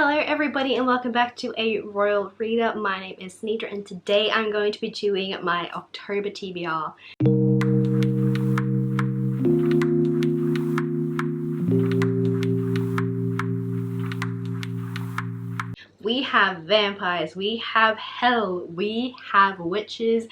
Hello everybody and welcome back to A Royal Reader. My name is Nidra and today I'm going to be doing my October TBR. We have vampires, we have hell, we have witches.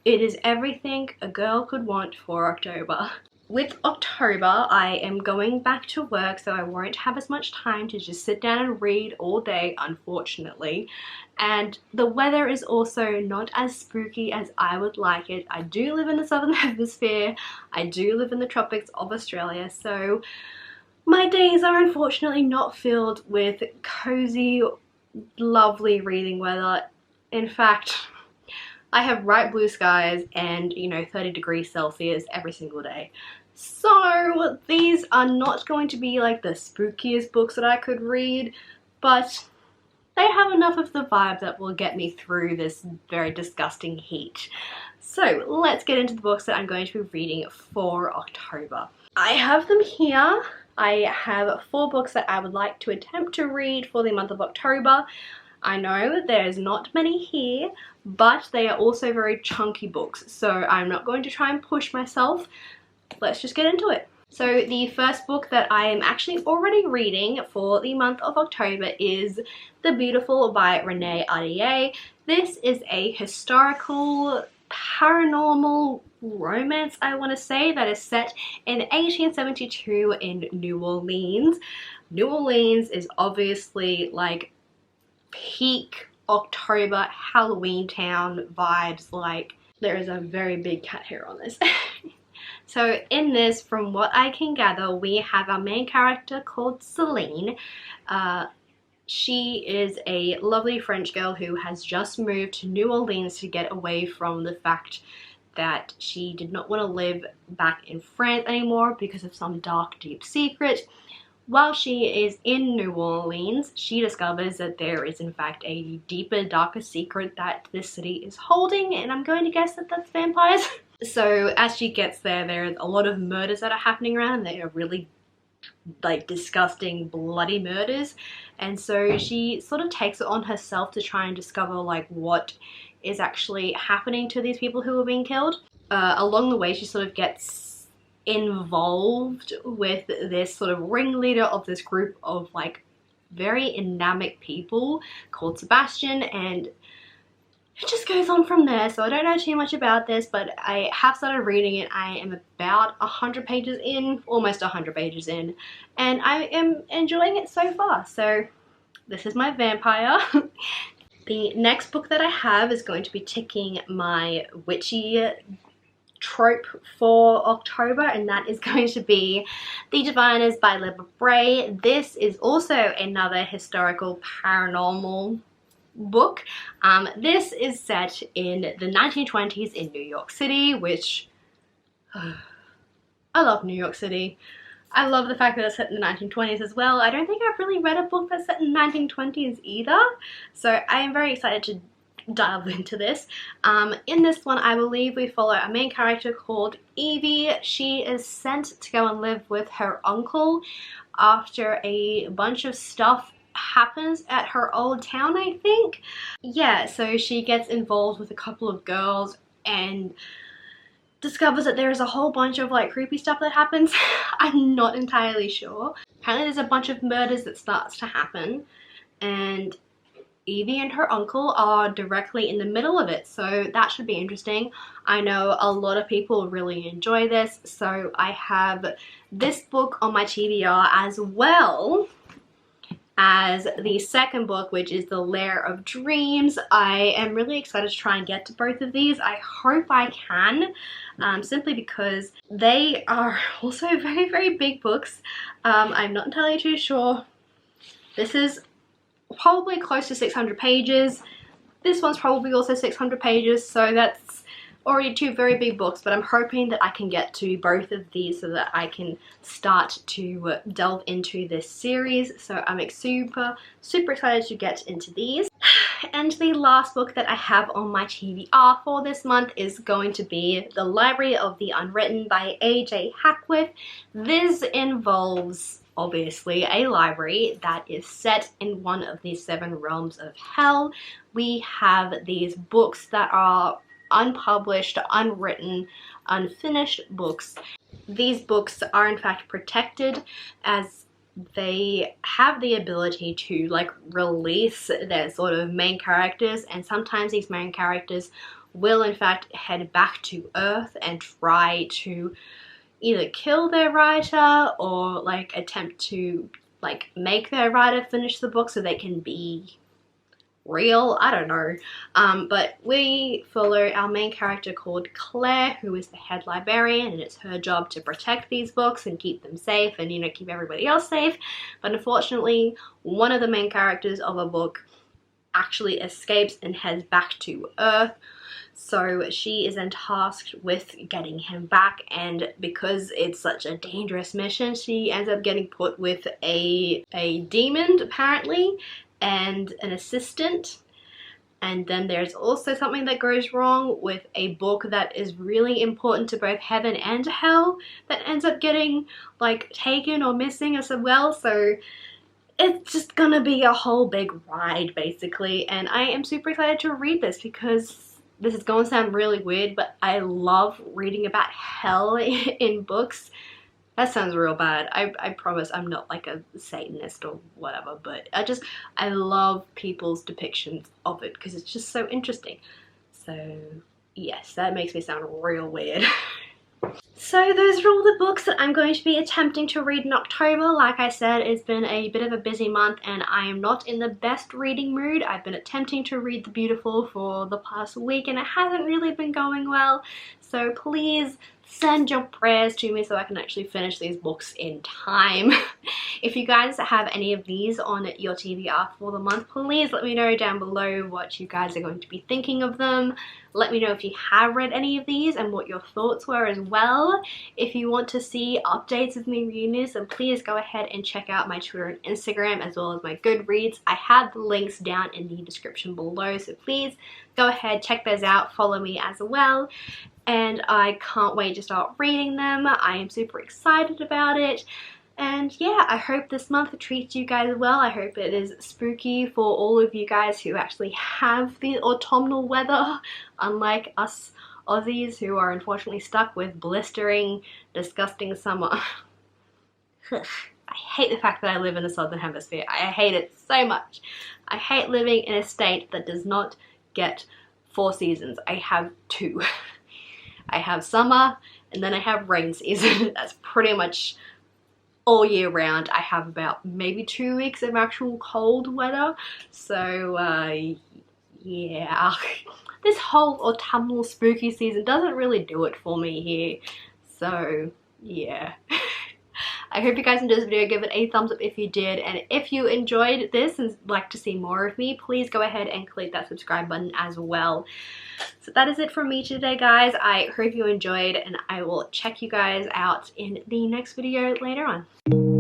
It is everything a girl could want for October. With October, I am going back to work, so I won't have as much time to just sit down and read all day, unfortunately. And the weather is also not as spooky as I would like it. I do live in the southern hemisphere. I do live in the tropics of Australia, so my days are unfortunately not filled with cozy, lovely reading weather. In fact, I have bright blue skies and, 30 degrees Celsius every single day. So these are not going to be like the spookiest books that I could read, but they have enough of the vibe that will get me through this very disgusting heat. So let's get into the books that I'm going to be reading for October. I have them here. I have 4 books that I would like to attempt to read for the month of October. I know there's not many here, but they are also very chunky books, so I'm not going to try and push myself. Let's just get into it. So the first book that I am actually already reading for the month of October is The Beautiful by Renee Ahdieh. This is a historical paranormal romance, I want to say, that is set in 1872 in New Orleans. New Orleans is obviously like peak October Halloween town vibes. Like, there is a very big cat hair on this. So in this, from what I can gather, we have our main character called Celine. She is a lovely French girl who has just moved to New Orleans to get away from the fact that she did not want to live back in France anymore because of some dark, deep secret. While she is in New Orleans, she discovers that there is in fact a deeper, darker secret that this city is holding, and I'm going to guess that that's vampires. So as she gets there, there's a lot of murders that are happening around, and they are really like disgusting, bloody murders. And so she sort of takes it on herself to try and discover like what is actually happening to these people who are being killed. Along the way, she sort of gets involved with this sort of ringleader of this group of like very dynamic people called Sebastian, and it just goes on from there. So I don't know too much about this, but I have started reading it. I am about 100 pages in, almost 100 pages in, and I am enjoying it so far. So this is my vampire. The next book that I have is going to be ticking my witchy trope for October, and that is going to be The Diviners by Libba Bray. This is also another historical paranormal book. This is set in the 1920s in New York City, which I love New York City. I love the fact that it's set in the 1920s as well. I don't think I've really read a book that's set in the 1920s either, so I am very excited to dive into this. In this one, I believe we follow a main character called Evie. She is sent to go and live with her uncle after a bunch of stuff happens at her old town, I think. Yeah, so she gets involved with a couple of girls and discovers that there is a whole bunch of like creepy stuff that happens. I'm not entirely sure. Apparently there's a bunch of murders that starts to happen, and Evie and her uncle are directly in the middle of it, so that should be interesting. I know a lot of people really enjoy this, so I have this book on my TBR as well as the second book, which is The Lair of Dreams. I am really excited to try and get to both of these. I hope I can, simply because they are also very, very big books. I'm not entirely too sure. This is probably close to 600 pages. This one's probably also 600 pages, so that's already 2 very big books, but I'm hoping that I can get to both of these so that I can start to delve into this series. So I'm super excited to get into these. And the last book that I have on my TBR for this month is going to be The Library of the Unwritten by A.J. Hackworth. This involves obviously a library that is set in one of these 7 realms of hell. We have these books that are unpublished, unwritten, unfinished books. These books are in fact protected, as they have the ability to like release their sort of main characters, and sometimes these main characters will in fact head back to Earth and try to either kill their writer or like attempt to like make their writer finish the book so they can be real. I don't know. But we follow our main character called Claire, who is the head librarian, and it's her job to protect these books and keep them safe and, you know, keep everybody else safe. But unfortunately, one of the main characters of a book actually escapes and heads back to Earth. So she is then tasked with getting him back, and because it's such a dangerous mission, she ends up getting put with a demon apparently, and an assistant. And then there's also something that goes wrong with a book that is really important to both heaven and hell that ends up getting like taken or missing as well. So it's just gonna be a whole big ride basically, and I am super excited to read this because this is going to sound really weird, but I love reading about hell in books. That sounds real bad. I promise I'm not like a Satanist or whatever, but I love people's depictions of it because it's just so interesting. So yes, that makes me sound real weird. So those are all the books that I'm going to be attempting to read in October. Like I said, it's been a bit of a busy month and I am not in the best reading mood. I've been attempting to read The Beautiful for the past week and it hasn't really been going well. So please send your prayers to me so I can actually finish these books in time. If you guys have any of these on your TBR for the month, please let me know down below what you guys are going to be thinking of them. Let me know if you have read any of these and what your thoughts were as well. If you want to see updates of me reading this, then please go ahead and check out my Twitter and Instagram as well as my Goodreads. I have the links down in the description below, so please go ahead, check those out, follow me as well. And I can't wait to start reading them. I am super excited about it. And yeah, I hope this month treats you guys well. I hope it is spooky for all of you guys who actually have the autumnal weather, unlike us Aussies who are unfortunately stuck with blistering, disgusting summer. I hate the fact that I live in the southern hemisphere. I hate it so much. I hate living in a state that does not get 4 seasons. I have 2. I have summer and then I have rain season. That's pretty much all year round. I have about maybe 2 weeks of actual cold weather. So yeah, this whole autumnal spooky season doesn't really do it for me here. So yeah. I hope you guys enjoyed this video. Give it a thumbs up if you did, and if you enjoyed this and like to see more of me, please go ahead and click that subscribe button as well. So that is it from me today, guys. I hope you enjoyed, and I will check you guys out in the next video later on.